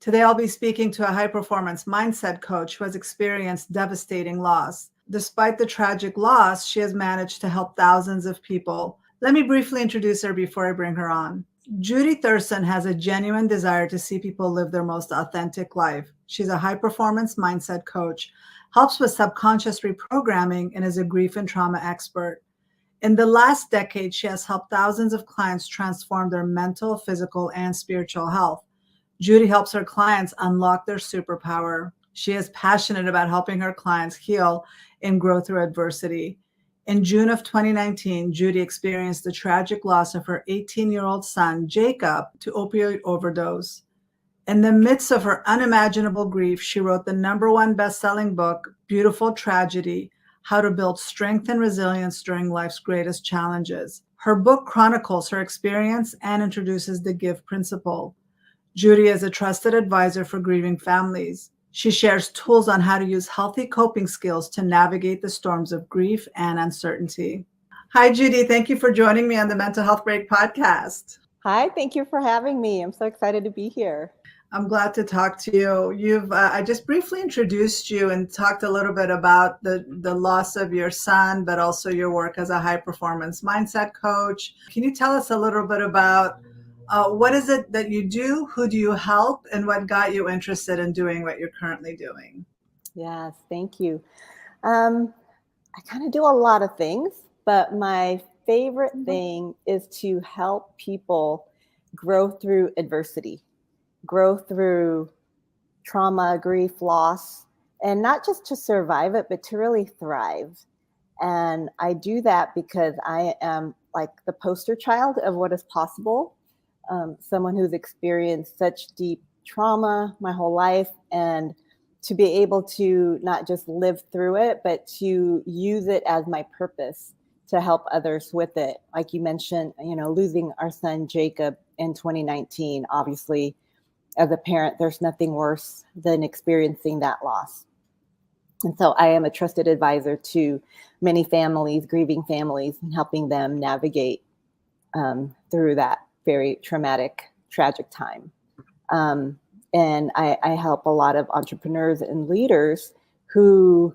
Today, I'll be speaking to a high-performance mindset coach who has experienced devastating loss. Despite the tragic loss, she has managed to help thousands of people. Let me briefly introduce her before I bring her on. Judy Thureson has a genuine desire to see people live their most authentic life. She's a high-performance mindset coach, helps with subconscious reprogramming, and is a grief and trauma expert. In the last decade, she has helped thousands of clients transform their mental, physical, and spiritual health. Judy helps her clients unlock their superpower. She is passionate about helping her clients heal and grow through adversity. In June of 2019, Judy experienced the tragic loss of her 18-year-old son, Jacob, to opioid overdose. In the midst of her unimaginable grief, she wrote the #1 best-selling book, Beautiful Tragedy: How to Build Strength and Resilience During Life's Greatest Challenges. Her book chronicles her experience and introduces the GIVE principle. Judy is a trusted advisor for grieving families. She shares tools on how to use healthy coping skills to navigate the storms of grief and uncertainty. Hi, Judy. Thank you for joining me on the Mental Health Break podcast. Hi, thank you for having me. I'm so excited to be here. I'm glad to talk to you. I just briefly introduced you and talked a little bit about the loss of your son, but also your work as a high-performance mindset coach. Can you tell us a little bit about what is it that you do? Who do you help? And what got you interested in doing what you're currently doing? Yes, thank you. I kind of do a lot of things, but my favorite thing is to help people grow through adversity, grow through trauma, grief, loss, and not just to survive it, but to really thrive. And I do that because I am like the poster child of what is possible. Someone who's experienced such deep trauma my whole life, and to be able to not just live through it, but to use it as my purpose to help others with it. Like you mentioned, losing our son Jacob in 2019, obviously, as a parent, there's nothing worse than experiencing that loss. And so I am a trusted advisor to many families, grieving families, and helping them navigate through that very traumatic, tragic time. And I help a lot of entrepreneurs and leaders who,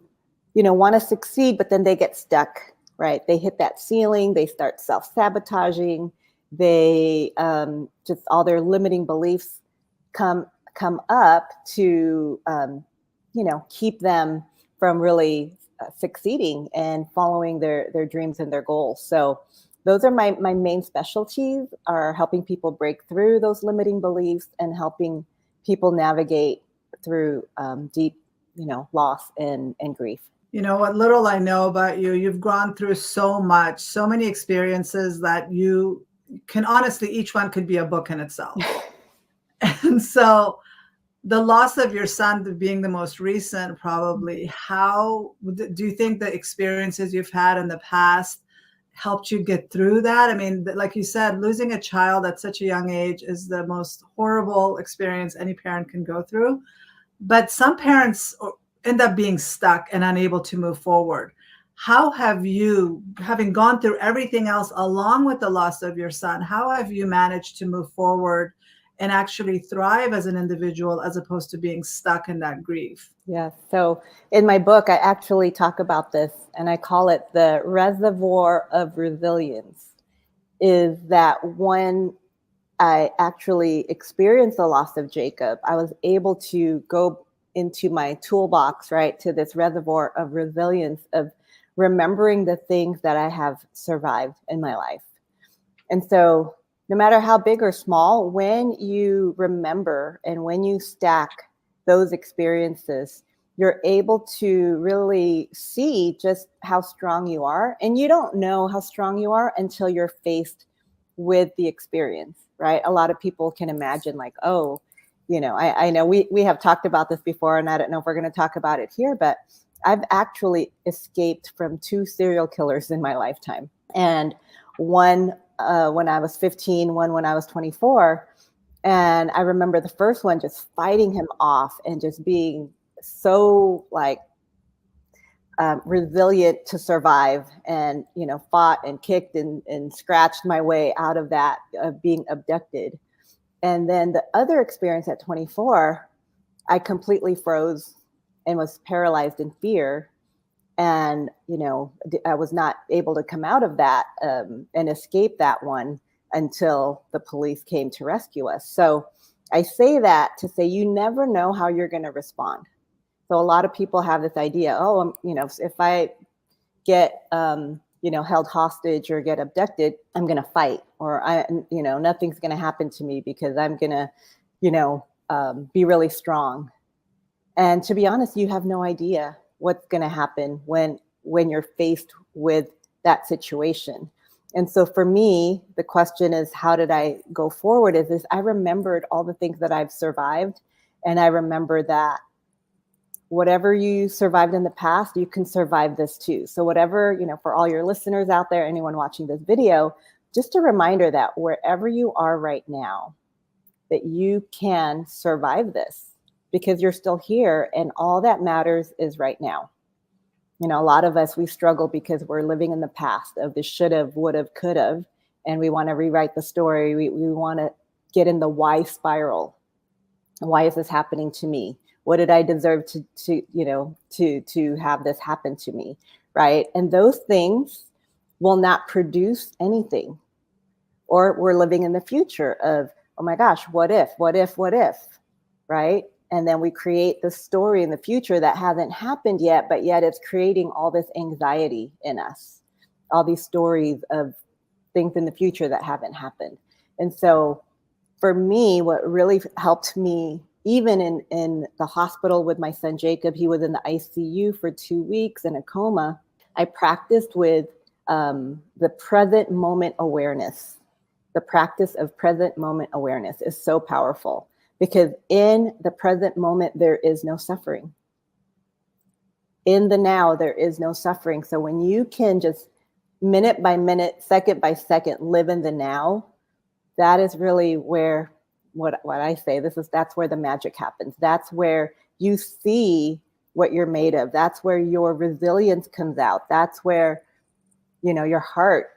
want to succeed, but then they get stuck, right? They hit that ceiling, they start self-sabotaging, they just all their limiting beliefs come up to, keep them from really succeeding and following their dreams and their goals. So those are my main specialties, are helping people break through those limiting beliefs and helping people navigate through deep, loss and grief. What little I know about you, you've gone through so much, so many experiences that you can honestly, each one could be a book in itself. And so the loss of your son being the most recent, probably, how do you think the experiences you've had in the past helped you get through that? I mean, like you said, losing a child at such a young age is the most horrible experience any parent can go through. But some parents end up being stuck and unable to move forward. How have you, having gone through everything else along with the loss of your son, how have you managed to move forward and actually thrive as an individual as opposed to being stuck in that grief? Yeah. So in my book, I actually talk about this, and I call it the reservoir of resilience. Is that when I actually experienced the loss of Jacob, I was able to go into my toolbox, right, to this reservoir of resilience, of remembering the things that I have survived in my life. And so no matter how big or small, when you remember and when you stack those experiences, you're able to really see just how strong you are. And you don't know how strong you are until you're faced with the experience, right? A lot of people can imagine like, oh, I know we have talked about this before, and I don't know if we're going to talk about it here, but I've actually escaped from 2 serial killers in my lifetime. And one when I was 15, one when I was 24. And I remember the first one just fighting him off and just being so resilient to survive, and, fought and kicked and scratched my way out of that, of being abducted. And then the other experience at 24, I completely froze and was paralyzed in fear. And, I was not able to come out of that and escape that one until the police came to rescue us. So I say that to say you never know how you're going to respond. So a lot of people have this idea, if I get, held hostage or get abducted, I'm going to fight, or nothing's going to happen to me because I'm going to, be really strong. And to be honest, you have no idea what's going to happen when you're faced with that situation. And so for me, the question is, how did I go forward? Is I remembered all the things that I've survived. And I remember that whatever you survived in the past, you can survive this too. So whatever, for all your listeners out there, anyone watching this video, just a reminder that wherever you are right now, that you can survive this because you're still here, and all that matters is right now. A lot of us, we struggle because we're living in the past of the should have, would have, could have, and we want to rewrite the story. We want to get in the why spiral. Why is this happening to me? What did I deserve to have this happen to me, right? And those things will not produce anything. Or we're living in the future of, oh my gosh, what if, right? And then we create the story in the future that hasn't happened yet, but yet it's creating all this anxiety in us, all these stories of things in the future that haven't happened. And so for me, what really helped me, even in the hospital with my son, Jacob, he was in the ICU for 2 weeks in a coma. I practiced with the present moment awareness. The practice of present moment awareness is so powerful because in the present moment, there is no suffering. In the now, there is no suffering. So when you can just minute by minute, second by second, live in the now, that is really where what I say, that's where the magic happens. That's where you see what you're made of. That's where your resilience comes out. That's where, your heart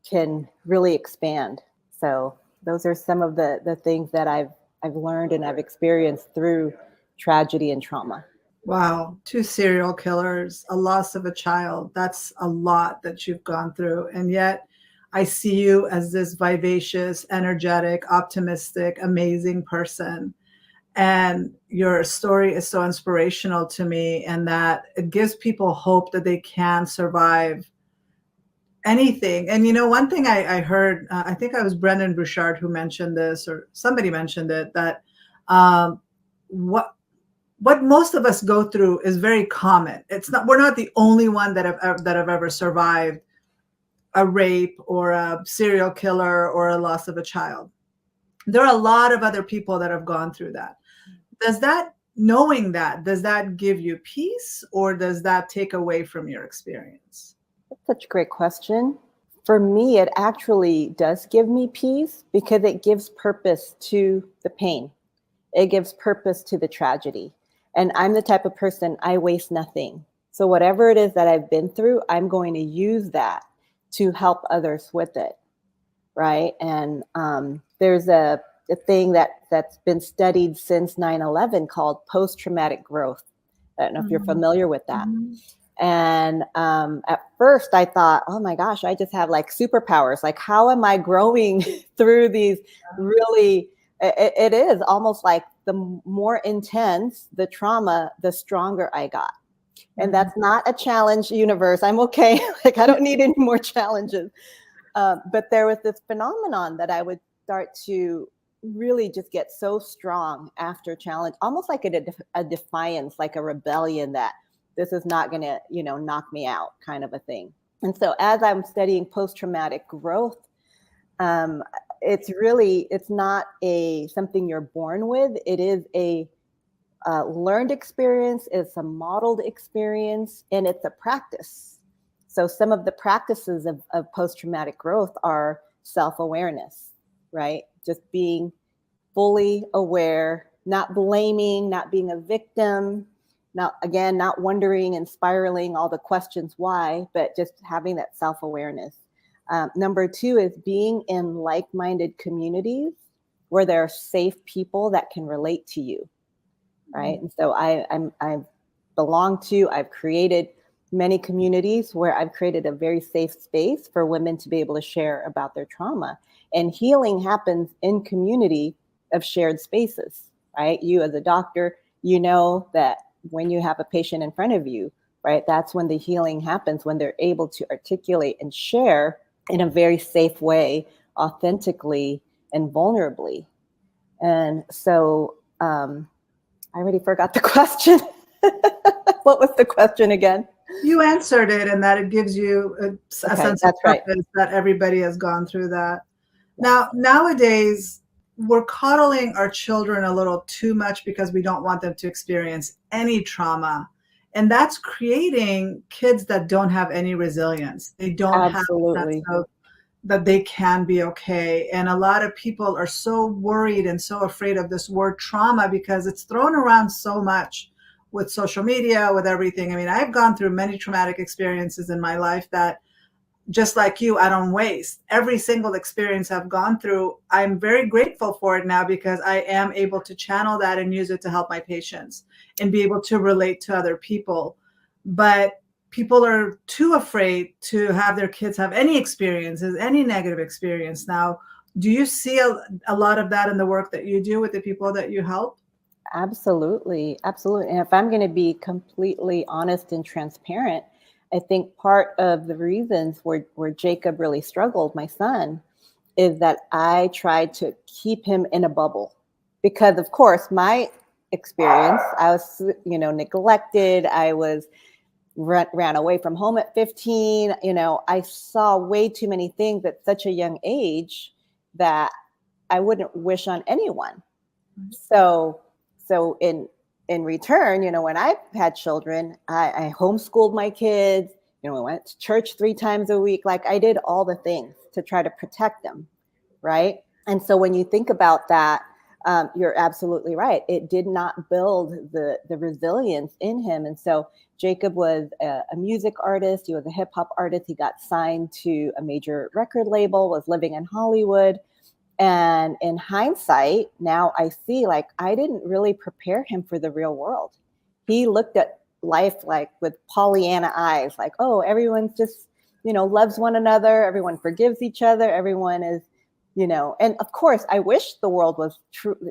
can really expand. So those are some of the things that I've learned and I've experienced through tragedy and trauma. Wow. 2 serial killers, a loss of a child. That's a lot that you've gone through. And yet I see you as this vivacious, energetic, optimistic, amazing person. And your story is so inspirational to me, and that it gives people hope that they can survive anything. And one thing I heard, I think I was Brendan Bouchard who mentioned this, or somebody mentioned it, that what most of us go through is very common. We're not the only one that have ever survived a rape or a serial killer or a loss of a child. There are a lot of other people that have gone through that. Knowing that, does that give you peace, or does that take away from your experience? That's such a great question. For me, it actually does give me peace because it gives purpose to the pain. It gives purpose to the tragedy. And I'm the type of person, I waste nothing. So whatever it is that I've been through, I'm going to use that to help others with it, right? And there's a thing that's been studied since 9/11 called post-traumatic growth. I don't know if you're familiar with that. Mm-hmm. And at first I thought, oh my gosh, I just have like superpowers. Like, how am I growing through these really, it is almost like the more intense the trauma, the stronger I got. And that's not a challenge universe. I'm okay. Like, I don't need any more challenges. But there was this phenomenon that I would start to really just get so strong after challenge, almost like a defiance, like a rebellion that this is not going to, knock me out kind of a thing. And so as I'm studying post-traumatic growth, it's not something you're born with. It is a learned experience, it's a modeled experience, and it's a practice. So some of the practices of post-traumatic growth are self-awareness, right? Just being fully aware, not blaming, not being a victim, not wondering and spiraling all the questions why, but just having that self-awareness. Number 2 is being in like-minded communities where there are safe people that can relate to you, right? And so I belong to, I've created many communities where I've created a very safe space for women to be able to share about their trauma. And healing happens in community of shared spaces, right? You as a doctor, you know that when you have a patient in front of you, right, that's when the healing happens, when they're able to articulate and share in a very safe way, authentically and vulnerably. And so I already forgot the question. What was the question again? You answered it, and that it gives you a sense of purpose, that everybody has gone through that. Now, nowadays, we're coddling our children a little too much because we don't want them to experience any trauma. And that's creating kids that don't have any resilience. They don't have a sense of that they can be okay. And a lot of people are so worried and so afraid of this word trauma because it's thrown around so much with social media, with everything. I mean, I've gone through many traumatic experiences in my life that, just like you, I don't waste. Every single experience I've gone through, I'm very grateful for it now because I am able to channel that and use it to help my patients and be able to relate to other people. But people are too afraid to have their kids have any experiences, any negative experience. Now, do you see a lot of that in the work that you do with the people that you help? Absolutely. Absolutely. And if I'm going to be completely honest and transparent, I think part of the reasons where Jacob really struggled, my son, is that I tried to keep him in a bubble. Because of course, my experience, I was, neglected. I was ran away from home at 15. I saw way too many things at such a young age that I wouldn't wish on anyone. So in return, when I had children, I homeschooled my kids, we went to church 3 times a week. Like I did all the things to try to protect them. Right. And so when you think about that, you're absolutely right. It did not build the resilience in him. And so Jacob was a music artist. He was a hip hop artist. He got signed to a major record label, was living in Hollywood. And in hindsight, now I see like I didn't really prepare him for the real world. He looked at life like with Pollyanna eyes, like, oh, everyone's just, loves one another. Everyone forgives each other. Everyone is, and of course, I wish the world was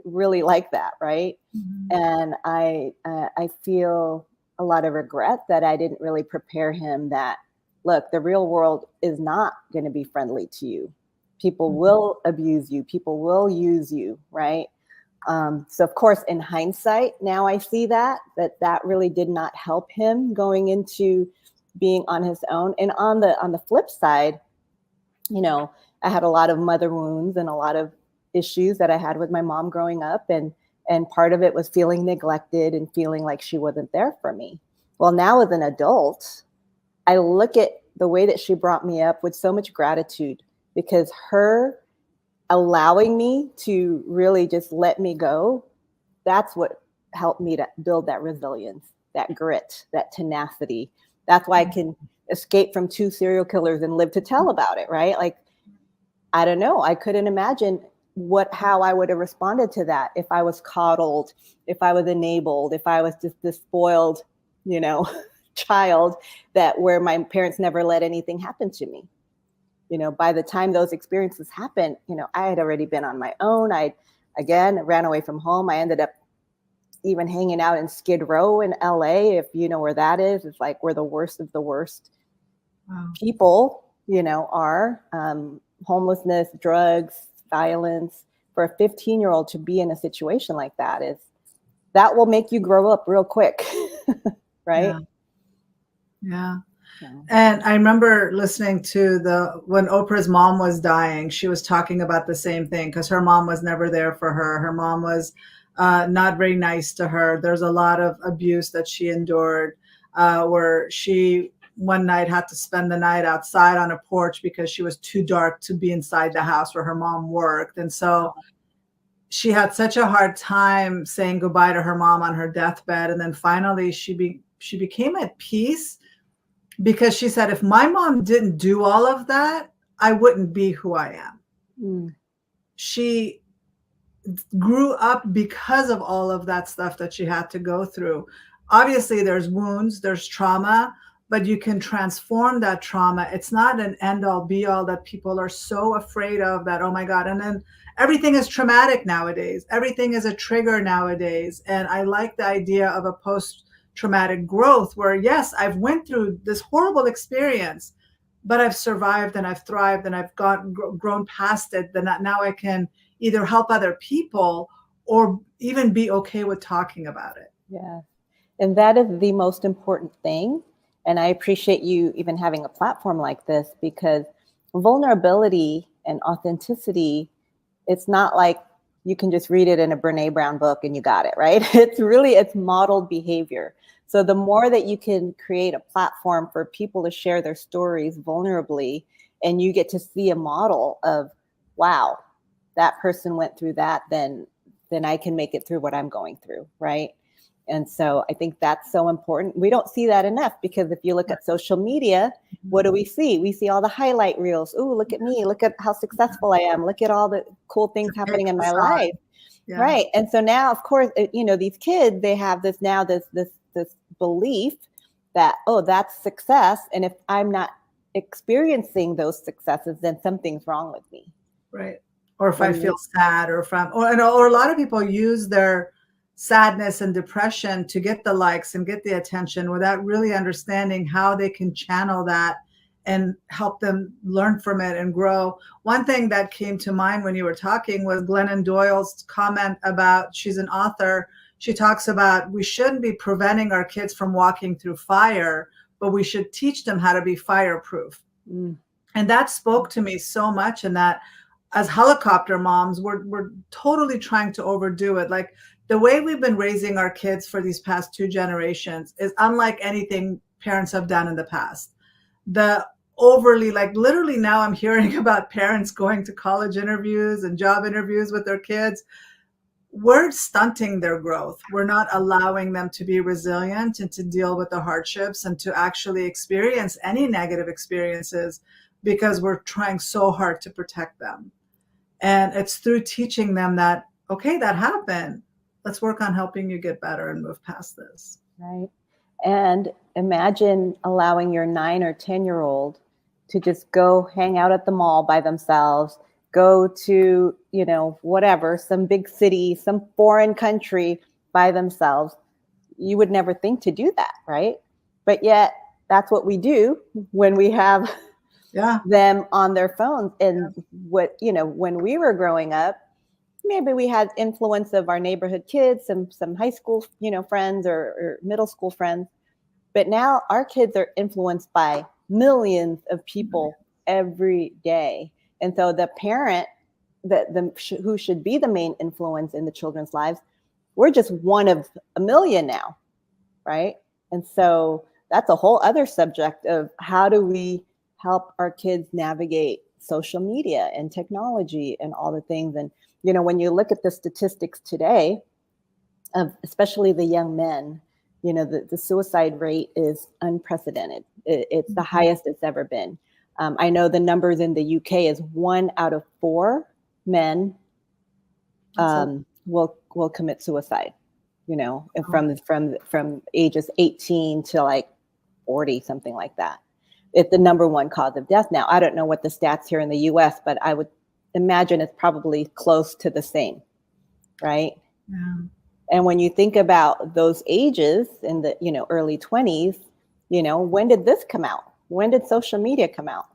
really like that. Right. Mm-hmm. And I feel a lot of regret that I didn't really prepare him that, look, the real world is not going to be friendly to you. People will abuse you. People will use you, right? So of course, in hindsight, now I see that really did not help him going into being on his own. And on the flip side, I had a lot of mother wounds and a lot of issues that I had with my mom growing up, and part of it was feeling neglected and feeling like she wasn't there for me. Well, now as an adult, I look at the way that she brought me up with so much gratitude. Because her allowing me to really just let me go, that's what helped me to build that resilience, that grit, that tenacity. That's why I can escape from 2 serial killers and live to tell about it, right? Like, I don't know. I couldn't imagine how I would have responded to that if I was coddled, if I was enabled, if I was just this spoiled, child where my parents never let anything happen to me. By the time those experiences happened, I had already been on my own. I, again, ran away from home. I ended up even hanging out in Skid Row in LA. If you know where that is, it's like where the worst of the worst people, are. Homelessness, drugs, violence. For a 15-year-old to be in a situation like that will make you grow up real quick. Right? Yeah. And I remember listening to when Oprah's mom was dying, she was talking about the same thing because her mom was never there for her. Her mom was not very nice to her. There's a lot of abuse that she endured where she one night had to spend the night outside on a porch because she was too dark to be inside the house where her mom worked. And so she had such a hard time saying goodbye to her mom on her deathbed. And then finally she became at peace. Because she said, if my mom didn't do all of that, I wouldn't be who I am. She grew up because of all of that stuff that she had to go through. Obviously, there's wounds, there's trauma, but you can transform that trauma. It's not an end all be all that people are so afraid of, that, oh my God. And then everything is traumatic nowadays. Everything is a trigger nowadays. And I like the idea of a post traumatic growth where, yes, I've went through this horrible experience, but I've survived and I've thrived and I've grown past it. Then now I can either help other people or even be okay with talking about it. Yeah. And that is the most important thing. And I appreciate you even having a platform like this, because vulnerability and authenticity, it's not like you can just read it in a Brene Brown book and you got it, right? It's modeled behavior. So the more that you can create a platform for people to share their stories vulnerably, and you get to see a model of, wow, that person went through that, then I can make it through what I'm going through, right? And so I think that's so important. We don't see that enough, because if you look at social media, what do we see? We see all the highlight reels. Ooh, look at me. Look at how successful I am. Look at all the cool things happening in my life. Yeah. Right. And so now, of course, these kids, they have this belief that, oh, that's success. And if I'm not experiencing those successes, then something's wrong with me. Right. Or if I feel sad, or or a lot of people use their sadness and depression to get the likes and get the attention without really understanding how they can channel that and help them learn from it and grow. One thing that came to mind when you were talking was Glennon Doyle's comment about, she's an author. She talks about we shouldn't be preventing our kids from walking through fire, but we should teach them how to be fireproof. Mm. And that spoke to me so much, and that as helicopter moms, we're totally trying to overdo it. Like, the way we've been raising our kids for these past 2 generations is unlike anything parents have done in the past. The overly, like, literally now I'm hearing about parents going to college interviews and job interviews with their kids. We're stunting their growth. We're not allowing them to be resilient and to deal with the hardships and to actually experience any negative experiences, because we're trying so hard to protect them. And it's through teaching them that, okay, that happened. Let's work on helping you get better and move past this. Right. And imagine allowing your 9 or 10-year-old to just go hang out at the mall by themselves, go to, whatever, some big city, some foreign country by themselves. You would never think to do that, right? But yet that's what we do when we have them on their phones. And when we were growing up, maybe we had influence of our neighborhood kids, some high school, friends or middle school friends. But now our kids are influenced by millions of people every day. And so the parent who should be the main influence in the children's lives, we're just one of a million now, right? And so that's a whole other subject of how do we help our kids navigate social media and technology and all the things. And when you look at the statistics today, especially the young men, the suicide rate is unprecedented. It's the highest it's ever been. I know the numbers in the UK is 1 out of 4 men will commit suicide. From ages 18 to like 40, something like that. It's the number 1 cause of death now. I don't know what the stats here in the US, but I would imagine it's probably close to the same, right? Yeah. And when you think about those ages in the early 20s, when did this come out? When did social media come out?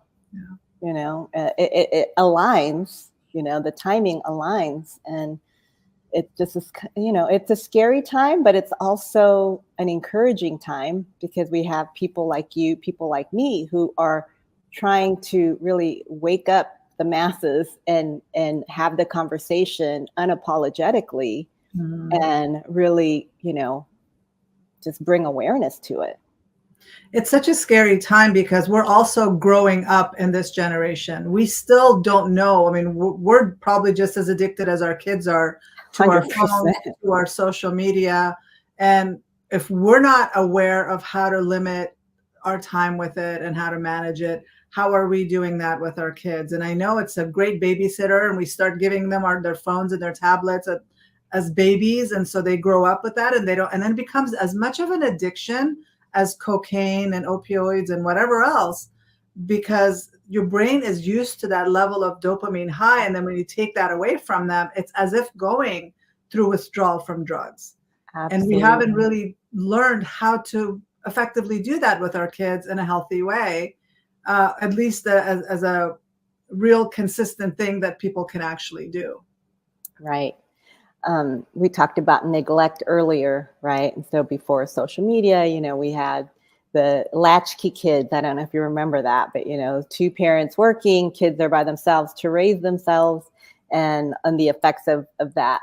Yeah. It aligns. The timing aligns, and it just is. It's a scary time, but it's also an encouraging time, because we have people like you, people like me, who are trying to really wake up the masses and have the conversation unapologetically, and really, just bring awareness to it. It's such a scary time, because we're also growing up in this generation. We still don't know. I mean, we're probably just as addicted as our kids are to 100%. Our phones, to our social media. And if we're not aware of how to limit our time with it and how to manage it, how are we doing that with our kids? And I know it's a great babysitter, and we start giving them their phones and their tablets as babies, and so they grow up with that, and they don't, and then it becomes as much of an addiction as cocaine and opioids and whatever else, because your brain is used to that level of dopamine high, and then when you take that away from them, it's as if going through withdrawal from drugs. And we Absolutely. haven't really learned how to effectively do that with our kids in a healthy way, at least as a real consistent thing that people can actually do. Right. We talked about neglect earlier, right? And so before social media, we had the latchkey kids. I don't know if you remember that, but, two parents working, kids are by themselves to raise themselves, and the effects of that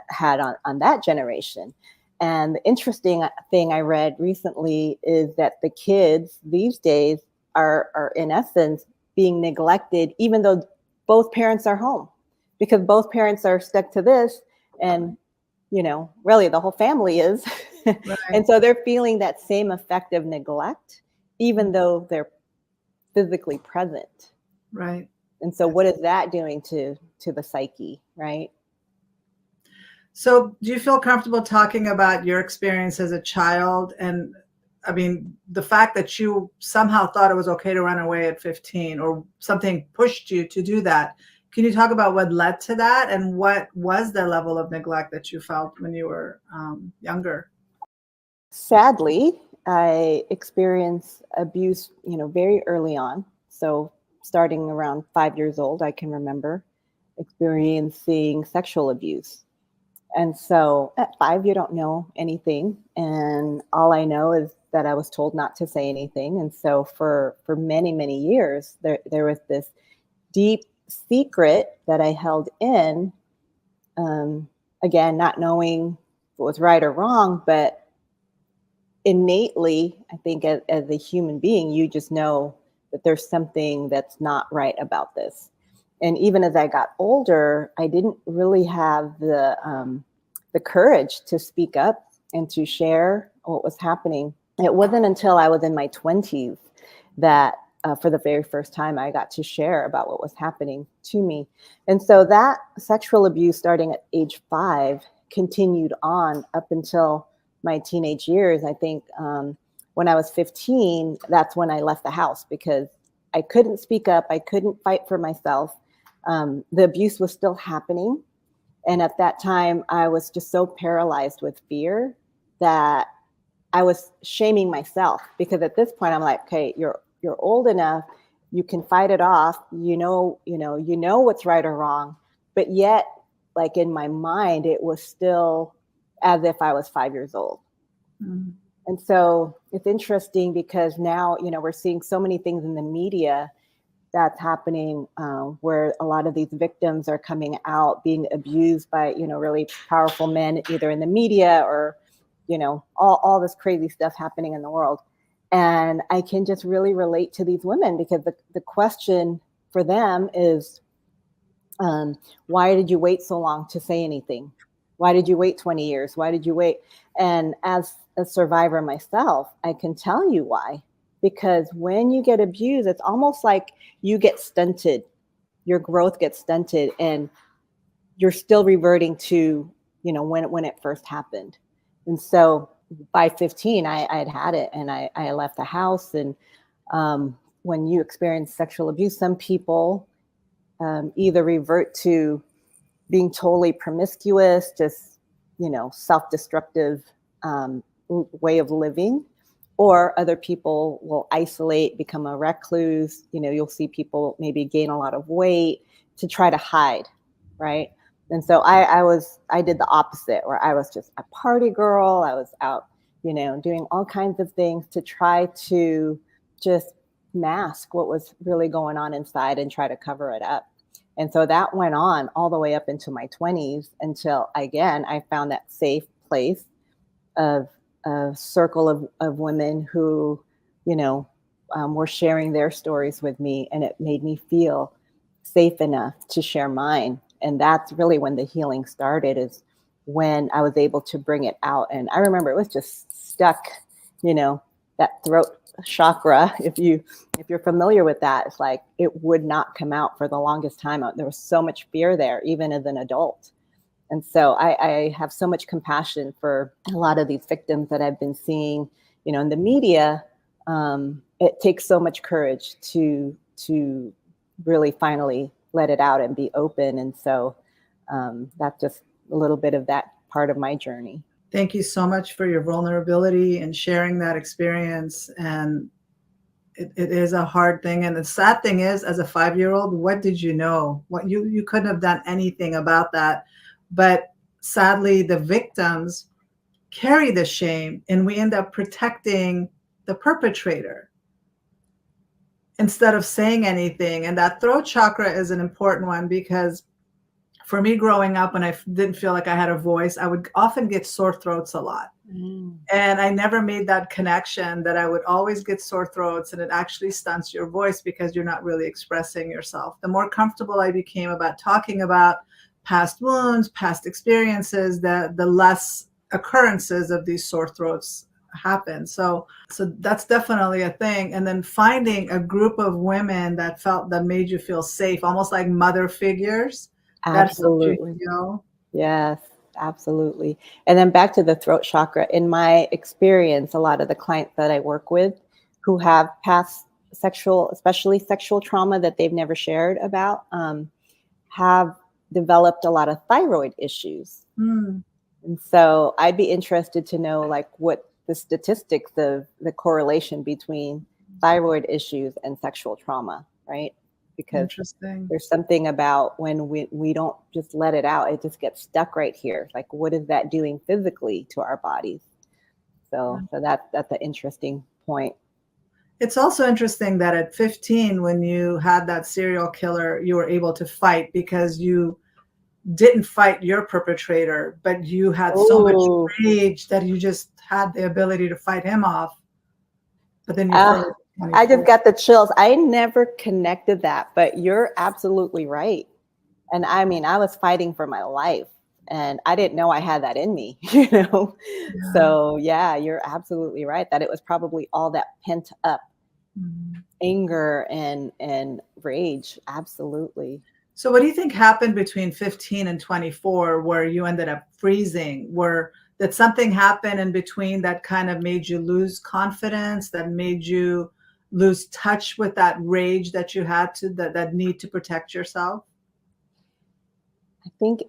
had on that generation. And the interesting thing I read recently is that the kids these days are in essence being neglected, even though both parents are home, because both parents are stuck to this, and really the whole family is. Right. And so they're feeling that same effect of neglect, even though they're physically present. Right. And so what is that doing to the psyche, right? So do you feel comfortable talking about your experience as a child? And I mean, the fact that you somehow thought it was okay to run away at 15, or something pushed you to do that. Can you talk about what led to that, and what was the level of neglect that you felt when you were younger? Sadly, I experienced abuse, very early on. So starting around 5 years old, I can remember experiencing sexual abuse. And so at 5, you don't know anything. And all I know is that I was told not to say anything. And so for many, many years, there was this deep secret that I held in, again, not knowing what was right or wrong, but innately, I think as a human being, you just know that there's something that's not right about this. And even as I got older, I didn't really have the courage to speak up and to share what was happening. It wasn't until I was in my 20s that for the very first time, I got to share about what was happening to me. And so that sexual abuse starting at age 5 continued on up until my teenage years. I think when I was 15, that's when I left the house, because I couldn't speak up. I couldn't fight for myself. The abuse was still happening. And at that time, I was just so paralyzed with fear that I was shaming myself, because at this point I'm like, okay, you're old enough, you can fight it off, you know what's right or wrong, but yet, like in my mind, it was still as if I was 5 years old. Mm-hmm. And so it's interesting because now, we're seeing so many things in the media that's happening, where a lot of these victims are coming out being abused by, really powerful men, either in the media or, all this crazy stuff happening in the world. And I can just really relate to these women, because the question for them is, why did you wait so long to say anything? Why did you wait 20 years? Why did you wait? And as a survivor myself, I can tell you why. Because when you get abused, it's almost like you get stunted. Your growth gets stunted, and you're still reverting to, when it first happened. And so by 15, I had it, and I left the house. And when you experience sexual abuse, some people either revert to being totally promiscuous, just, self-destructive way of living, or other people will isolate, become a recluse. You'll see people maybe gain a lot of weight to try to hide, right? And so I did the opposite, where I was just a party girl. I was out, doing all kinds of things to try to just mask what was really going on inside and try to cover it up. And so that went on all the way up into my 20s, until, again, I found that safe place of a circle of women who, were sharing their stories with me, and it made me feel safe enough to share mine. And that's really when the healing started, is when I was able to bring it out. And I remember it was just stuck, that throat chakra, if you're familiar with that, it's like it would not come out for the longest time. There was so much fear there, even as an adult. And so I have so much compassion for a lot of these victims that I've been seeing, in the media. It takes so much courage to really finally let it out and be open. And so that's just a little bit of that part of my journey. Thank you so much for your vulnerability and sharing that experience. And it is a hard thing. And the sad thing is, as a 5-year-old, what did you know? What you couldn't have done anything about that. But sadly, the victims carry the shame, and we end up protecting the perpetrator instead of saying anything. And that throat chakra is an important one, because for me growing up, when I didn't feel like I had a voice, I would often get sore throats a lot. And I never made that connection that I would always get sore throats, and it actually stunts your voice because you're not really expressing yourself. The more comfortable I became about talking about past wounds, past experiences, the less occurrences of these sore throats happen. So that's definitely a thing. And then finding a group of women that made you feel safe, almost like mother figures. Absolutely. Yes, absolutely. And then back to the throat chakra. In my experience, a lot of the clients that I work with who have past especially sexual trauma that they've never shared about, have developed a lot of thyroid issues. And so I'd be interested to know, like, what the statistics of the correlation between thyroid issues and sexual trauma, right? Because there's something about when we don't just let it out, it just gets stuck right here. Like, what is that doing physically to our bodies? So that's an interesting point. It's also interesting that at 15, when you had that serial killer, you were able to fight because you didn't fight your perpetrator, but you had so much rage that you just had the ability to fight him off. But then I just got the chills. I never connected that, but you're absolutely right. And I mean, I was fighting for my life, and I didn't know I had that in me, So yeah, you're absolutely right that it was probably all that pent up anger and rage. Absolutely. So what do you think happened between 15 and 24 where you ended up freezing? Did something happen in between that kind of made you lose confidence, that made you lose touch with that rage that you had that need to protect yourself? I think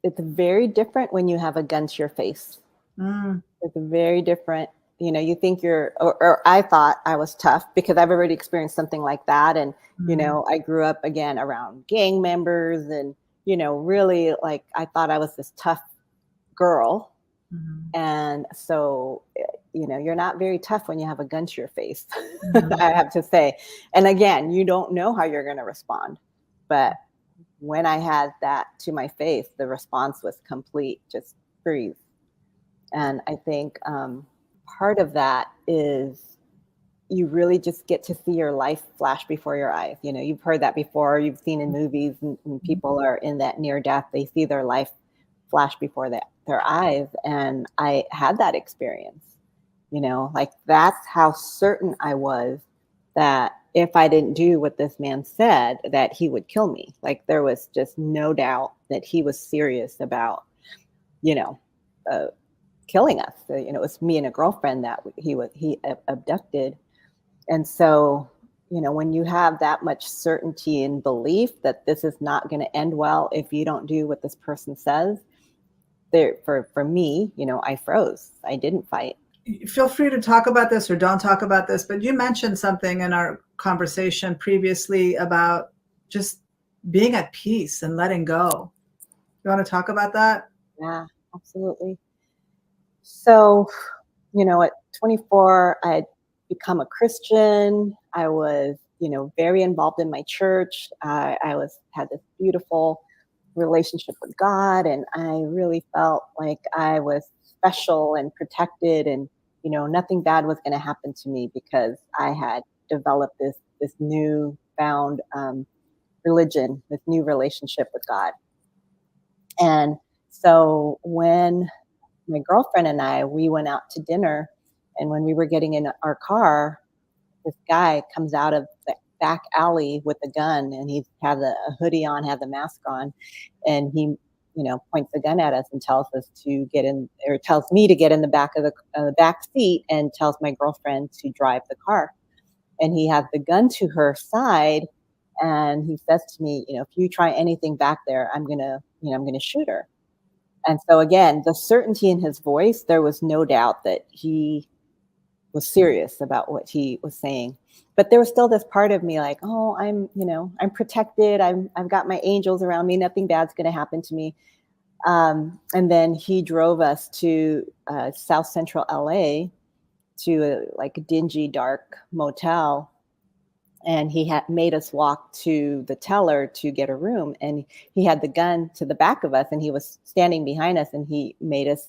it's very different when you have a gun to your face. It's very different. You think or I thought I was tough because I've already experienced something like that. And, I grew up again around gang members and, really, like, I thought I was this tough girl. And so, you're not very tough when you have a gun to your face, I have to say. And again, you don't know how you're going to respond. But when I had that to my face, the response was complete, just freeze. And I think part of that is you really just get to see your life flash before your eyes. You've heard that before. You've seen in movies, and people are in that near death. They see their life flash before their eyes. And I had that experience, like, that's how certain I was that if I didn't do what this man said, that he would kill me. Like, there was just no doubt that he was serious about, killing us. It was me and a girlfriend that he abducted. And so, when you have that much certainty and belief that this is not going to end well if you don't do what this person says, for me, I froze. I didn't fight. Feel free to talk about this or don't talk about this, but you mentioned something in our conversation previously about just being at peace and letting go. You want to talk about that? Yeah, absolutely. So, at 24, I had become a Christian. I was, very involved in my church. I had this beautiful relationship with God, and I really felt like I was special and protected, and nothing bad was going to happen to me because I had developed this new found religion, this new relationship with God. And so when my girlfriend and we went out to dinner, And when we were getting in our car, this guy comes out of the back alley with a gun, and he had a hoodie on, had the mask on, and he, points the gun at us and tells us to get in, or tells me to get in the back of the back seat, and tells my girlfriend to drive the car. And he has the gun to her side, and he says to me, if you try anything back there, I'm gonna shoot her. And so again, the certainty in his voice, there was no doubt that he was serious about what he was saying. But there was still this part of me like, oh, I'm protected. I've got my angels around me. Nothing bad's going to happen to me. And then he drove us to South Central LA to like a dingy, dark motel. And he had made us walk to the teller to get a room. And he had the gun to the back of us, and he was standing behind us, and he made us,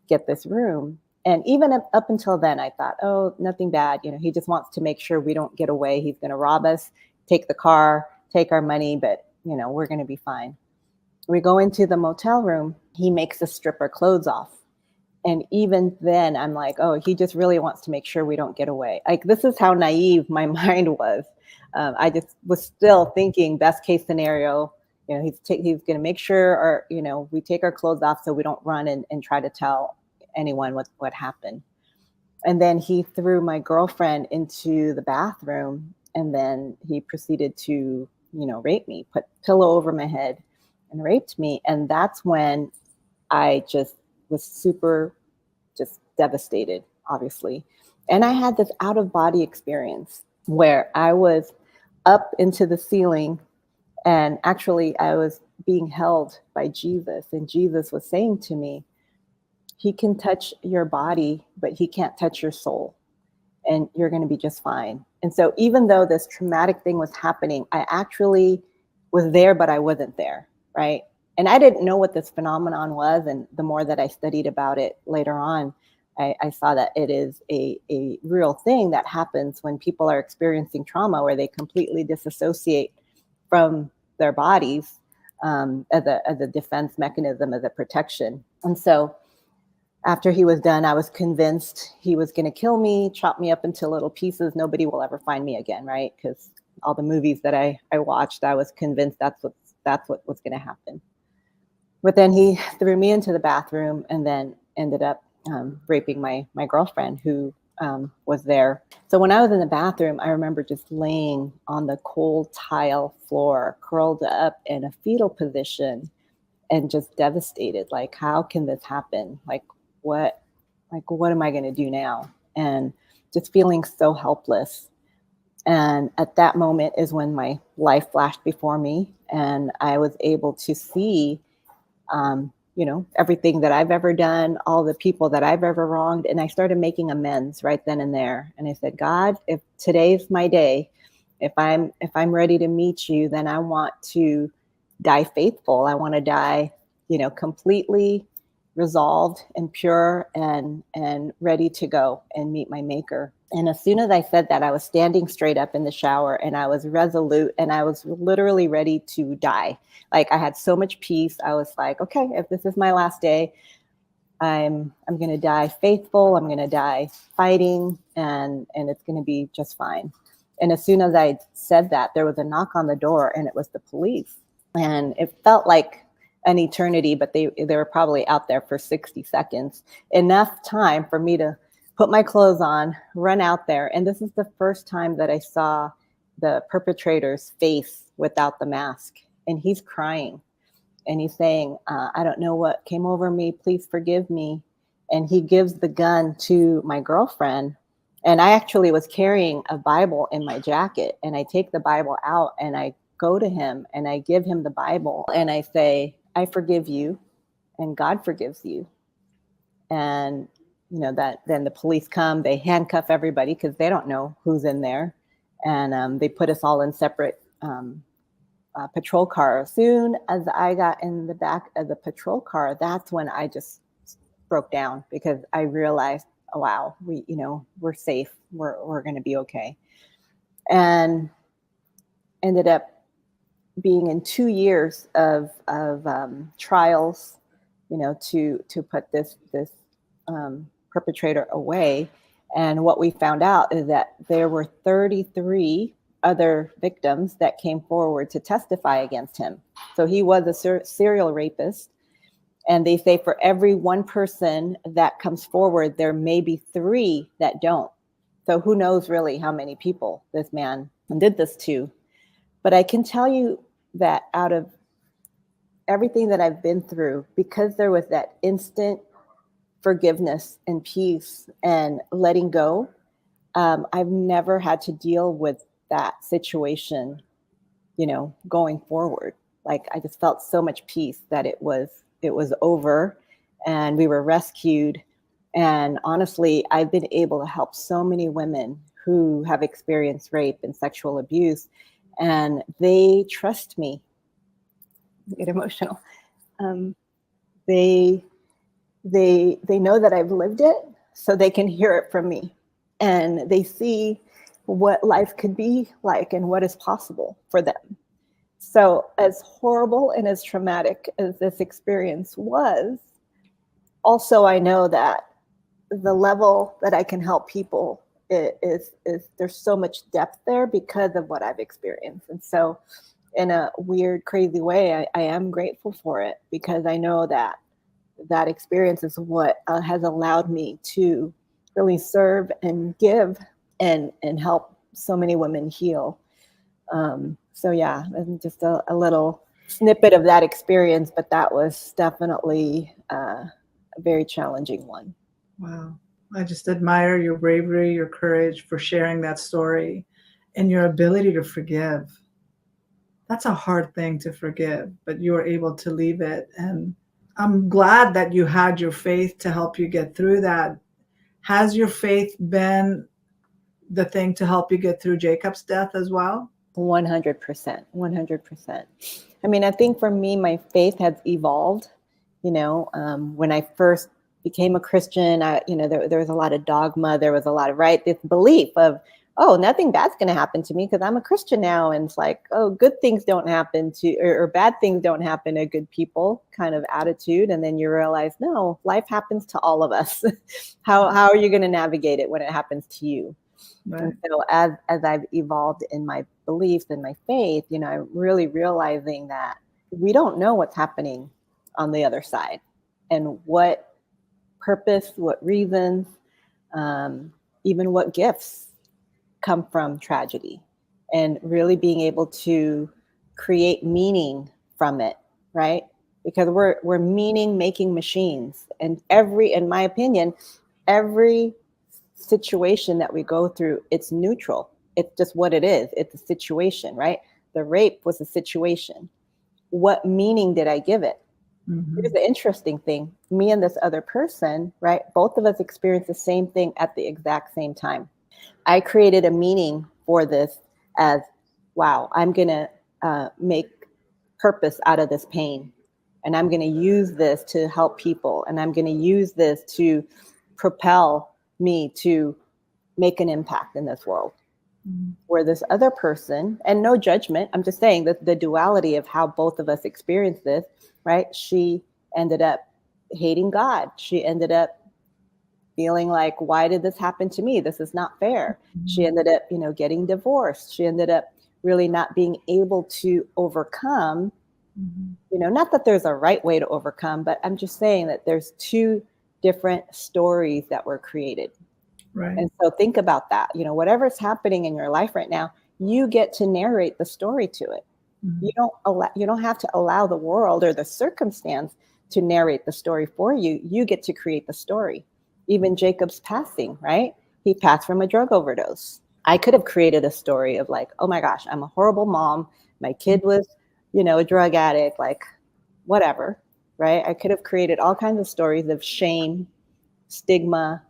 get this room. And even up until then, I thought, oh, nothing bad. He just wants to make sure we don't get away. He's going to rob us, take the car, take our money, but, we're going to be fine. We go into the motel room. He makes us strip our clothes off. And even then, I'm like, oh, he just really wants to make sure we don't get away. Like, this is how naive my mind was. I just was still thinking best case scenario, he's going to make sure we take our clothes off so we don't run and try to tell anyone what happened. And then he threw my girlfriend into the bathroom, and then he proceeded to, rape me, put pillow over my head and raped me. And that's when I just was super just devastated, obviously. And I had this out of body experience where I was up into the ceiling, and actually I was being held by Jesus, and Jesus was saying to me, he can touch your body, but he can't touch your soul, and you're going to be just fine. And so even though this traumatic thing was happening, I actually was there, but I wasn't there, right? And I didn't know what this phenomenon was. And the more that I studied about it later on, I saw that it is a real thing that happens when people are experiencing trauma, where they completely disassociate from their bodies as a defense mechanism, as a protection. And so after he was done, I was convinced he was going to kill me, chop me up into little pieces. Nobody will ever find me again, right? Because all the movies that I watched, I was convinced that's what was going to happen. But then he threw me into the bathroom, and then ended up raping my girlfriend, who was there. So when I was in the bathroom, I remember just laying on the cold tile floor, curled up in a fetal position, and just devastated. Like, how can this happen? What am I going to do now? And just feeling so helpless. And at that moment is when my life flashed before me, and I was able to see, everything that I've ever done, all the people that I've ever wronged. And I started making amends right then and there. And I said, God, if today's my day, if I'm ready to meet you, then I want to die faithful. I want to die, completely resolved and pure and ready to go and meet my maker. And as soon as I said that, I was standing straight up in the shower, and I was resolute, and I was literally ready to die. Like, I had so much peace. I was like, okay, if this is my last day, I'm going to die faithful. I'm going to die fighting, and it's going to be just fine. And as soon as I said that, there was a knock on the door, and it was the police. And it felt like an eternity, but they were probably out there for 60 seconds, enough time for me to put my clothes on, run out there. And this is the first time that I saw the perpetrator's face without the mask. And he's crying, and he's saying, I don't know what came over me. Please forgive me. And he gives the gun to my girlfriend. And I actually was carrying a Bible in my jacket, and I take the Bible out, and I go to him, and I give him the Bible, and I say, I forgive you, and God forgives you. And that then the police come, they handcuff everybody because they don't know who's in there. And they put us all in separate patrol cars. As soon as I got in the back of the patrol car, that's when I just broke down, because I realized, oh, wow, we're safe. We're going to be okay. And ended up being in 2 years of trials, to put this perpetrator away. And what we found out is that there were 33 other victims that came forward to testify against him. So he was a serial rapist. And they say for every one person that comes forward, there may be 3 that don't. So who knows really how many people this man did this to. But I can tell you that out of everything that I've been through, because there was that instant forgiveness and peace and letting go, I've never had to deal with that situation, going forward. Like I just felt so much peace that it was over and we were rescued. And honestly, I've been able to help so many women who have experienced rape and sexual abuse, and they trust me. I get emotional. They know that I've lived it, so they can hear it from me, and they see what life could be like and what is possible for them. So as horrible and as traumatic as this experience was, also I know that the level that I can help people is there's so much depth there because of what I've experienced. And so in a weird, crazy way, I am grateful for it, because I know that that experience is what has allowed me to really serve and give and help so many women heal. So yeah, and just a little snippet of that experience, but that was definitely a very challenging one. Wow. I just admire your bravery, your courage for sharing that story, and your ability to forgive. That's a hard thing to forgive, but you were able to leave it. And I'm glad that you had your faith to help you get through that. Has your faith been the thing to help you get through Jacob's death as well? 100%, 100%. I mean, I think for me, my faith has evolved. When I first became a Christian, there was a lot of dogma. There was a lot of, this belief of, oh, nothing bad's going to happen to me because I'm a Christian now. And it's like, oh, good things don't happen to, or bad things don't happen to good people kind of attitude. And then you realize, no, life happens to all of us. How are you going to navigate it when it happens to you? Right. And so as I've evolved in my beliefs and my faith, I'm really realizing that we don't know what's happening on the other side and what purpose, what reasons, even what gifts come from tragedy, and really being able to create meaning from it, right? Because we're meaning making machines, and in my opinion, every situation that we go through, it's neutral. It's just what it is. It's a situation, right? The rape was a situation. What meaning did I give it? Mm-hmm. Here's the interesting thing. Me and this other person, right? Both of us experienced the same thing at the exact same time. I created a meaning for this as, wow, I'm going to make purpose out of this pain. And I'm going to use this to help people. And I'm going to use this to propel me to make an impact in this world. Mm-hmm. Where this other person, and no judgment, I'm just saying that the duality of how both of us experienced this, right? She ended up hating God. She ended up feeling like, why did this happen to me? This is not fair. Mm-hmm. She ended up, getting divorced. She ended up really not being able to overcome, mm-hmm. Not that there's a right way to overcome, but I'm just saying that there's 2 different stories that were created. Right. And so think about that. Whatever's happening in your life right now, you get to narrate the story to it. Mm-hmm. You don't have to allow the world or the circumstance to narrate the story for you. You get to create the story. Even Jacob's passing, right? He passed from a drug overdose. I could have created a story of like, oh my gosh, I'm a horrible mom. My kid was, a drug addict, like whatever, right? I could have created all kinds of stories of shame, stigma,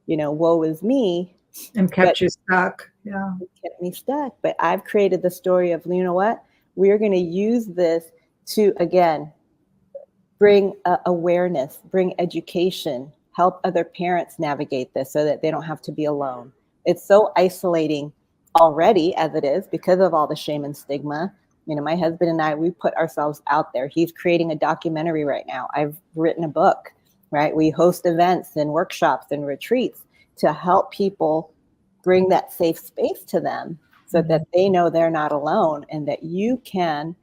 woe is me. And kept you stuck. Yeah. It kept me stuck. But I've created the story of, you know what? We're going to use this to, again, bring awareness, bring education, help other parents navigate this so that they don't have to be alone. It's so isolating already as it is because of all the shame and stigma. My husband and I, we put ourselves out there. He's creating a documentary right now. I've written a book. right? We host events and workshops and retreats to help people bring that safe space to them so that they know they're not alone and that you can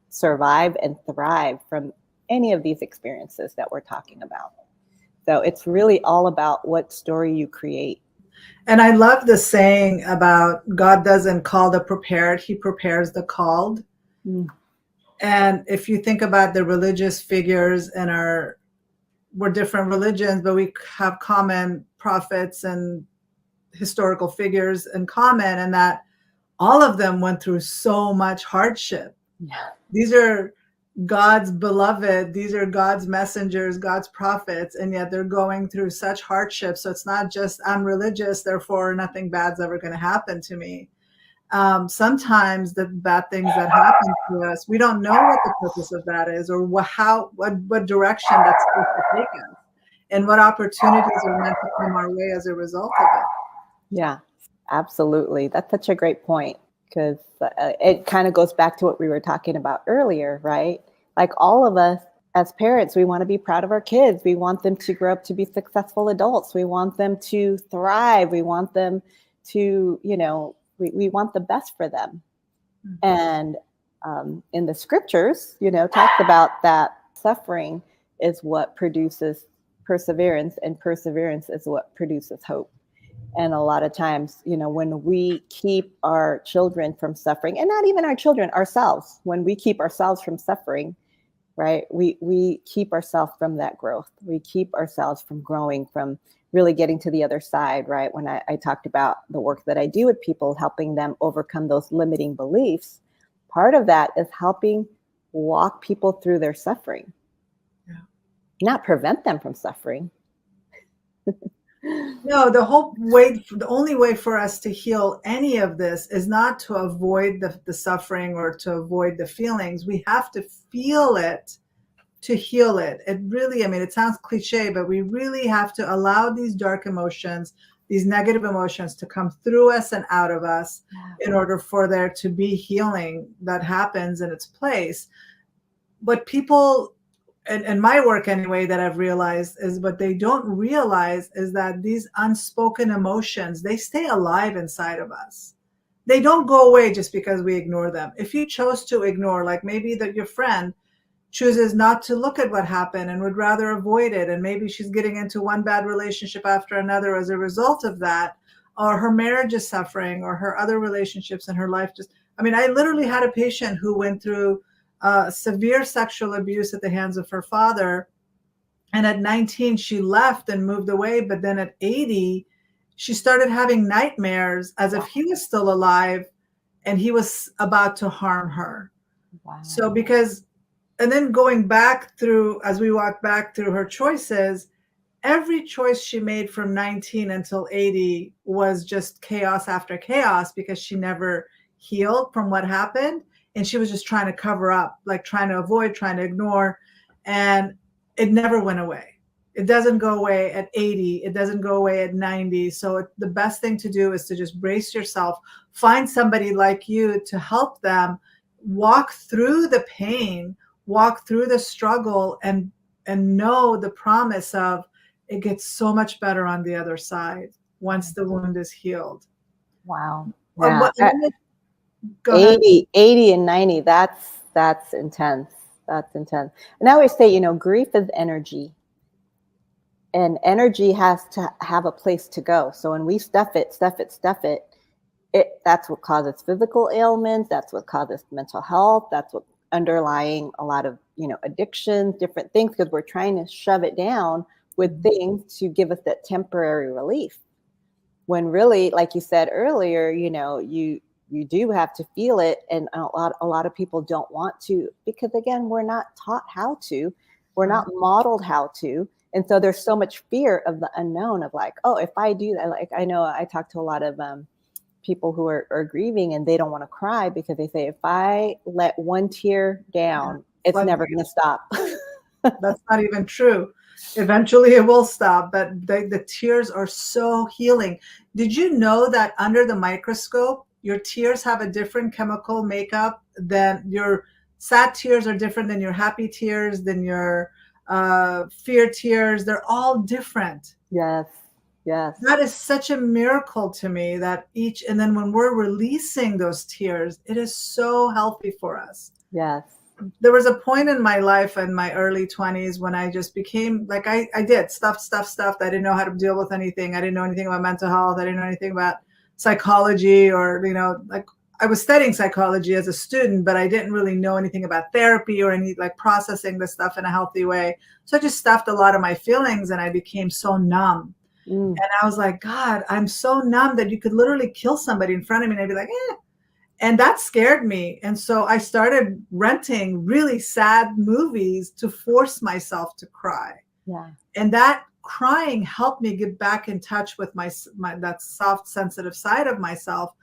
survive and thrive from any of these experiences that we're talking about. So it's really all about what story you create. And I love the saying about God doesn't call the prepared, he prepares the called. Mm. And if you think about the religious figures in we're different religions, but we have common prophets and historical figures in common, and that all of them went through so much hardship. Yeah. These are God's beloved, these are God's messengers, God's prophets, and yet they're going through such hardship. So it's not just I'm religious, therefore nothing bad's ever going to happen to me. Sometimes the bad things that happen to us, we don't know what the purpose of that is, or what direction that's supposed to take us, and what opportunities are meant to come our way as a result of it. Yeah, absolutely. That's such a great point, because it kind of goes back to what we were talking about earlier, right? Like all of us as parents, we want to be proud of our kids. We want them to grow up to be successful adults. We want them to thrive. We want them to, we want the best for them. And in the scriptures, talks about that suffering is what produces perseverance, and perseverance is what produces hope. And a lot of times, when we keep our children from suffering, and not even our children, ourselves, when we keep ourselves from suffering, right, we keep ourselves from that growth. We keep ourselves from growing, from really getting to the other side, right? When I talked about the work that I do with people, helping them overcome those limiting beliefs, part of that is helping walk people through their suffering, not prevent them from suffering. No, the only way for us to heal any of this is not to avoid the suffering or to avoid the feelings. We have to feel it to heal it. It really, it sounds cliche, but we really have to allow these dark emotions, these negative emotions to come through us and out of us in order for there to be healing that happens in its place. But people, and my work anyway, that I've realized is what they don't realize is that these unspoken emotions, they stay alive inside of us. They don't go away just because we ignore them. If you chose to ignore, like maybe that your friend chooses not to look at what happened and would rather avoid it, and maybe she's getting into one bad relationship after another as a result of that, or her marriage is suffering, or her other relationships in her life I literally had a patient who went through severe sexual abuse at the hands of her father, and at 19 she left and moved away, but then at 80 she started having nightmares as if he was still alive and he was about to harm her. Wow. So and then going back through, as we walk back through her choices, every choice she made from 19 until 80 was just chaos after chaos, because she never healed from what happened. And she was just trying to cover up, like trying to avoid, trying to ignore. And it never went away. It doesn't go away at 80. It doesn't go away at 90. So the best thing to do is to just brace yourself, find somebody like you to help them walk through the pain, walk through the struggle, and know the promise of it gets so much better on the other side once the wound is healed. Wow. Yeah. 80 and 90, that's intense. That's intense. And I always say, grief is energy. And energy has to have a place to go. So when we stuff it, that's what causes physical ailments. That's what causes mental health. That's what underlying a lot of, addictions, different things, because we're trying to shove it down with things to give us that temporary relief. When really, like you said earlier, you do have to feel it. And a lot of people don't want to, because again, we're not taught how to, we're not modeled how to. And so there's so much fear of the unknown of like, oh, if I do that, like, I know I talk to a lot of people who are grieving, and they don't want to cry because they say, if I let one tear down, it's never going to stop. That's not even true. Eventually it will stop, but the tears are so healing. Did you know that under the microscope, your tears have a different chemical makeup than your sad tears are different than your happy tears, than your fear tears. They're all different. Yes. Yes. That is such a miracle to me that and then when we're releasing those tears, it is so healthy for us. Yes. There was a point in my life in my early 20s when I just became like, I did stuff. I didn't know how to deal with anything. I didn't know anything about mental health. I didn't know anything about psychology or, like I was studying psychology as a student, but I didn't really know anything about therapy or any like processing the stuff in a healthy way. So I just stuffed a lot of my feelings and I became so numb. Mm. And I was like, God, I'm so numb that you could literally kill somebody in front of me. And I'd be like, eh. And that scared me. And so I started renting really sad movies to force myself to cry. Yeah. And that crying helped me get back in touch with my that soft, sensitive side of myself.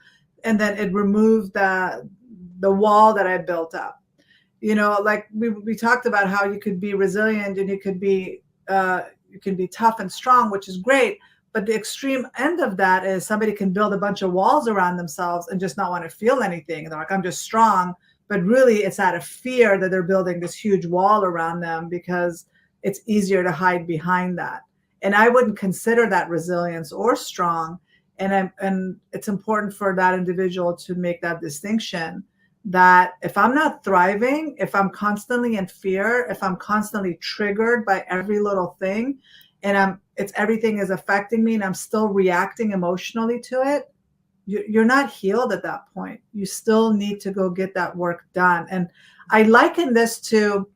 And then it removed the wall that I built up. Like we talked about how you could be resilient and you can be tough and strong, which is great. But the extreme end of that is somebody can build a bunch of walls around themselves and just not want to feel anything. And they're like, I'm just strong. But really, it's out of fear that they're building this huge wall around them because it's easier to hide behind that. And I wouldn't consider that resilience or strong. And it's important for that individual to make that distinction that if I'm not thriving, if I'm constantly in fear, if I'm constantly triggered by every little thing, and everything is affecting me and I'm still reacting emotionally to it, you're not healed at that point. You still need to go get that work done. And I liken this to,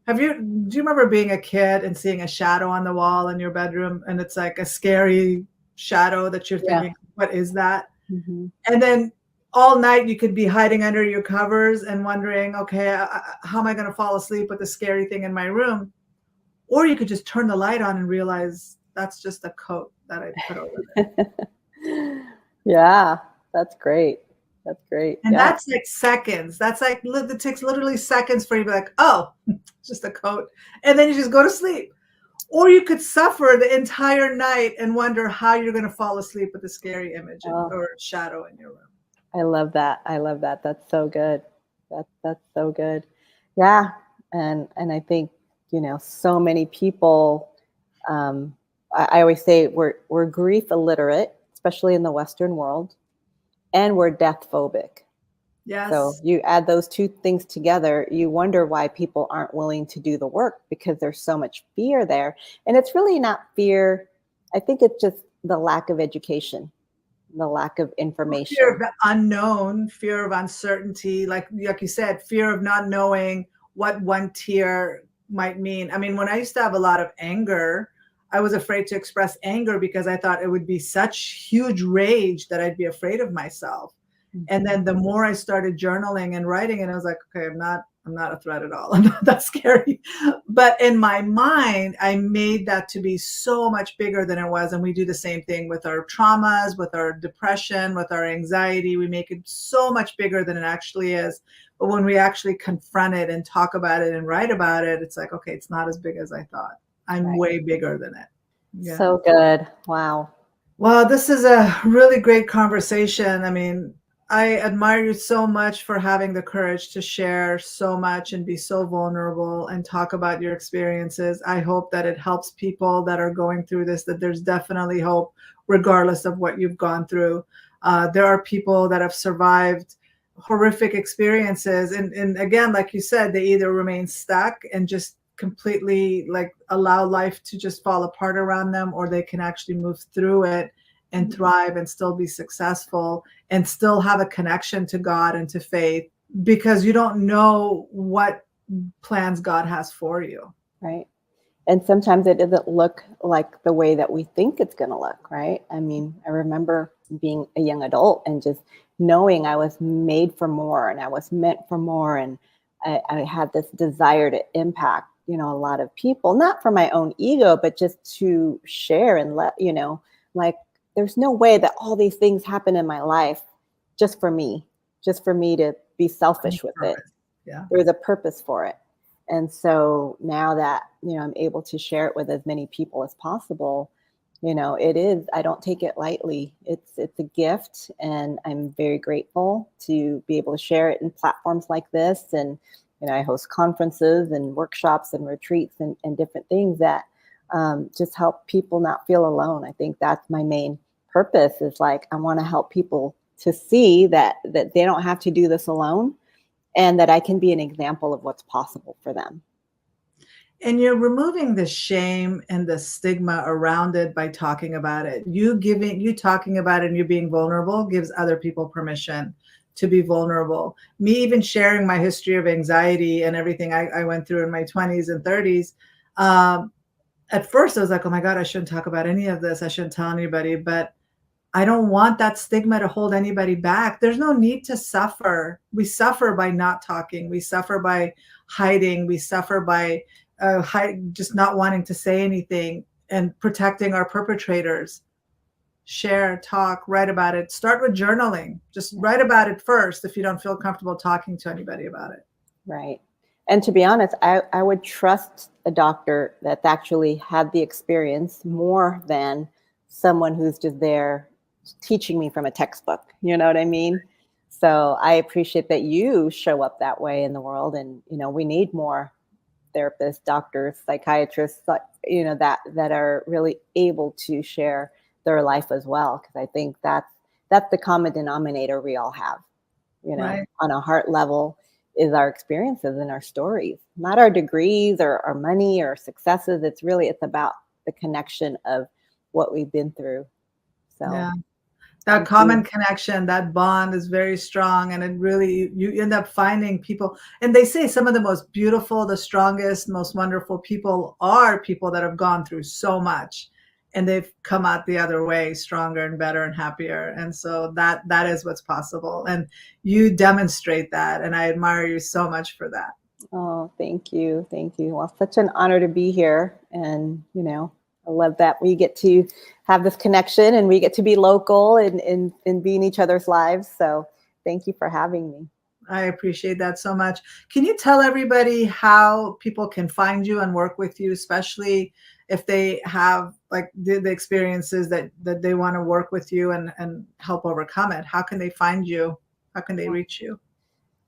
do you remember being a kid and seeing a shadow on the wall in your bedroom and it's like a scary shadow that you're thinking, what is that? Mm-hmm. And then all night you could be hiding under your covers and wondering, okay, how am I going to fall asleep with the scary thing in my room? Or you could just turn the light on and realize that's just a coat that I put over there. Yeah, that's great. That's great. And that's like seconds. That's like, it takes literally seconds for you to be like, oh, it's just a coat. And then you just go to sleep. Or you could suffer the entire night and wonder how you're going to fall asleep with a scary image or shadow in your room. I love that. I love that. That's so good. That's so good. Yeah. And I think, so many people, I always say we're grief illiterate, especially in the Western world, and we're death phobic. Yes. So you add those two things together, you wonder why people aren't willing to do the work because there's so much fear there. And it's really not fear. I think it's just the lack of education, the lack of information. Fear of the unknown, fear of uncertainty, like you said, fear of not knowing what one tear might mean. I mean, when I used to have a lot of anger, I was afraid to express anger because I thought it would be such huge rage that I'd be afraid of myself. Mm-hmm. And then the more I started journaling and writing, and I was like, okay, I'm not a threat at all. I'm not that scary. But in my mind, I made that to be so much bigger than it was. And we do the same thing with our traumas, with our depression, with our anxiety. We make it so much bigger than it actually is. But when we actually confront it and talk about it and write about it, it's like, okay, it's not as big as I thought. I'm way bigger than it. Yeah. So good. Wow. Well, this is a really great conversation. I mean, I admire you so much for having the courage to share so much and be so vulnerable and talk about your experiences. I hope that it helps people that are going through this, that there's definitely hope, regardless of what you've gone through. There are people that have survived horrific experiences. And again, like you said, they either remain stuck and just completely like allow life to just fall apart around them, or they can actually move through it and thrive and still be successful and still have a connection to God and to faith, because you don't know what plans God has for you. Right. And sometimes it doesn't look like the way that we think it's going to look, right? I mean, I remember being a young adult and just knowing I was made for more and I was meant for more. And I had this desire to impact, a lot of people, not for my own ego, but just to share and let, like, there's no way that all these things happen in my life just for me to be selfish with it. Yeah. There's a purpose for it. And so now that, I'm able to share it with as many people as possible, I don't take it lightly. It's a gift, and I'm very grateful to be able to share it in platforms like this and I host conferences and workshops and retreats and different things that just help people not feel alone. I think that's my main purpose, is like, I want to help people to see that they don't have to do this alone, and that I can be an example of what's possible for them. And you're removing the shame and the stigma around it by talking about it. You talking about it and you being vulnerable gives other people permission to be vulnerable. Me even sharing my history of anxiety and everything I went through in my 20s and 30s. At first I was like, oh my God, I shouldn't talk about any of this. I shouldn't tell anybody, but I don't want that stigma to hold anybody back. There's no need to suffer. We suffer by not talking. We suffer by hiding. We suffer by just not wanting to say anything and protecting our perpetrators. Share, talk, write about it. Start with journaling. Just write about it first if you don't feel comfortable talking to anybody about it. Right. And to be honest, I would trust a doctor that's actually had the experience more than someone who's just there teaching me from a textbook. You know what I mean? So I appreciate that you show up that way in the world. And, we need more therapists, doctors, psychiatrists, that are really able to share their life as well. Because I think that's the common denominator we all have, Right. On a heart level, is our experiences and our stories, not our degrees or our money or successes. It's about the connection of what we've been through. So yeah, that common connection, that bond is very strong. And it really, you end up finding people. And they say some of the most beautiful, the strongest, most wonderful people are people that have gone through so much and they've come out the other way stronger and better and happier. And so that is what's possible. And you demonstrate that. And I admire you so much for that. Oh, thank you. Thank you. Well, such an honor to be here. And, I love that we get to have this connection and we get to be local and be in each other's lives. So thank you for having me. I appreciate that so much. Can you tell everybody how people can find you and work with you, especially if they have the experiences that they want to work with you and help overcome it? How can they find you? How can they reach you?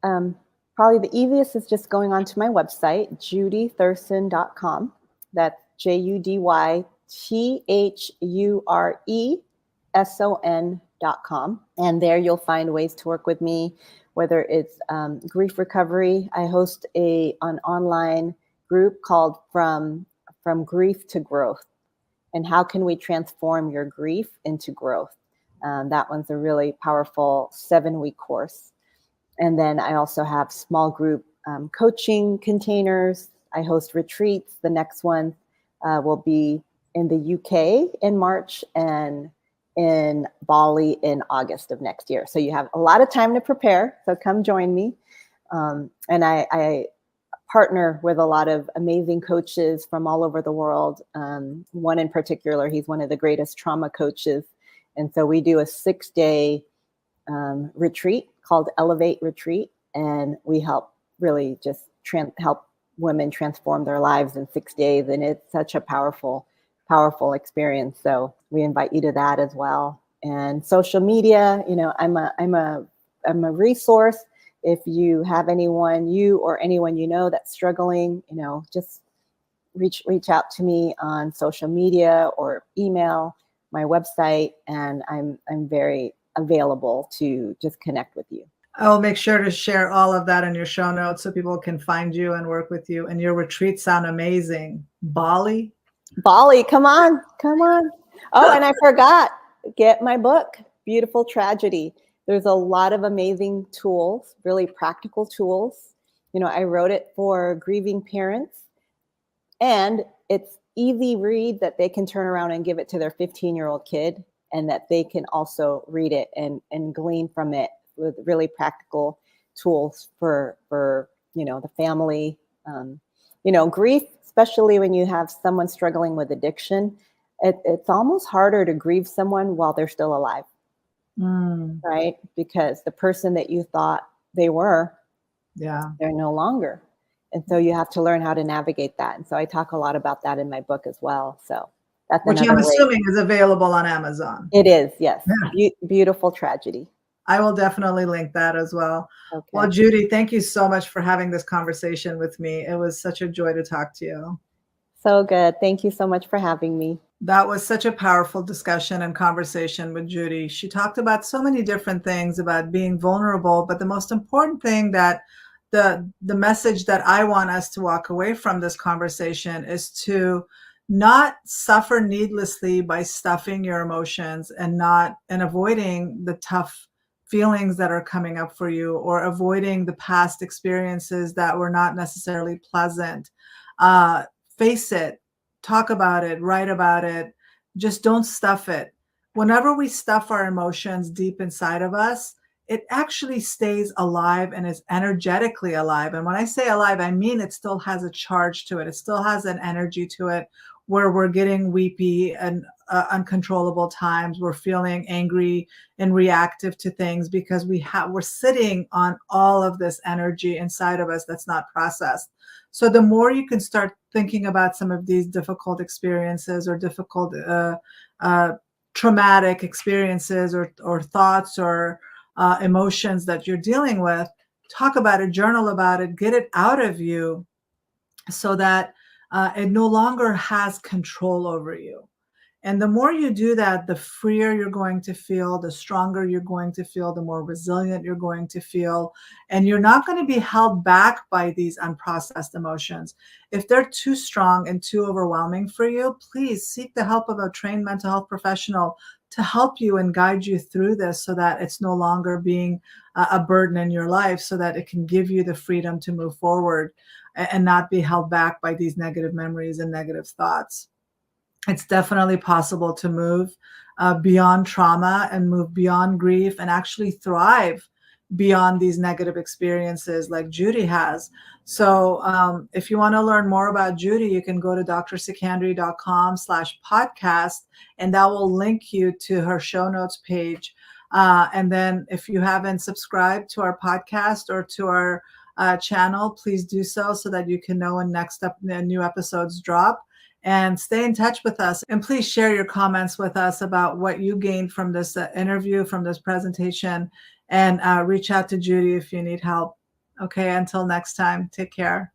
Probably the easiest is just going onto my website, judythureson.com. That's JUDYTHURESON.com. And there you'll find ways to work with me, whether it's grief recovery. I host an online group called From Grief to Growth. And how can we transform your grief into growth? That one's a really powerful 7-week course. And then I also have small group coaching containers. I host retreats. The next one will be in the UK in March and in Bali in August of next year. So you have a lot of time to prepare. So come join me. And I partner with a lot of amazing coaches from all over the world. One in particular, he's one of the greatest trauma coaches. And so we do a 6-day retreat called Elevate Retreat. And we help really just help women transform their lives in 6 days. And it's such a powerful experience. So we invite you to that as well. And social media, I'm a resource. If you have anyone, you or anyone that's struggling, just reach out to me on social media or email, my website, and I'm very available to just connect with you. I'll make sure to share all of that in your show notes so people can find you and work with you. And your retreats sound amazing. Bali, come on. Oh, and I forgot, get my book, Beautiful Tragedy. There's a lot of amazing tools, really practical tools. I wrote it for grieving parents, and it's easy read that they can turn around and give it to their 15-year-old kid, and that they can also read it and glean from it with really practical tools for the family. Grief, especially when you have someone struggling with addiction, it's almost harder to grieve someone while they're still alive. Right? Because the person that you thought they were, they're no longer. And so you have to learn how to navigate that. And so I talk a lot about that in my book as well. So that's which I'm assuming is available on Amazon. It is, yes. Yeah. Beautiful Tragedy. I will definitely link that as well. Well, Okay. Judy, thank you so much for having this conversation with me. It was such a joy to talk to you. So good. Thank you so much for having me. That was such a powerful discussion and conversation with Judy. She talked about so many different things about being vulnerable, but the most important thing that the message that I want us to walk away from this conversation is to not suffer needlessly by stuffing your emotions and avoiding the tough feelings that are coming up for you, or avoiding the past experiences that were not necessarily pleasant. Uh, Face it, talk about it, write about it. Just don't stuff it. Whenever we stuff our emotions deep inside of us, it actually stays alive and is energetically alive. And when I say alive, I mean it still has a charge to it. It still has an energy to it, where we're getting weepy and uncontrollable times. We're feeling angry and reactive to things because we're sitting on all of this energy inside of us that's not processed. So the more you can start thinking about some of these difficult experiences, or difficult uh, traumatic experiences, or thoughts, or emotions that you're dealing with, talk about it, journal about it, get it out of you, so that it no longer has control over you. And the more you do that, the freer you're going to feel, the stronger you're going to feel, the more resilient you're going to feel. And you're not going to be held back by these unprocessed emotions. If they're too strong and too overwhelming for you, please seek the help of a trained mental health professional to help you and guide you through this, so that it's no longer being a burden in your life, so that it can give you the freedom to move forward and not be held back by these negative memories and negative thoughts. It's definitely possible to move beyond trauma and move beyond grief and actually thrive beyond these negative experiences like Judy has. So if you want to learn more about Judy, you can go to drsekandari.com/podcast, and that will link you to her show notes page. And then if you haven't subscribed to our podcast or to our channel, please do so that you can know when new episodes drop. And stay in touch with us. And please share your comments with us about what you gained from this interview, from this presentation, and reach out to Judy if you need help. Okay, until next time, take care.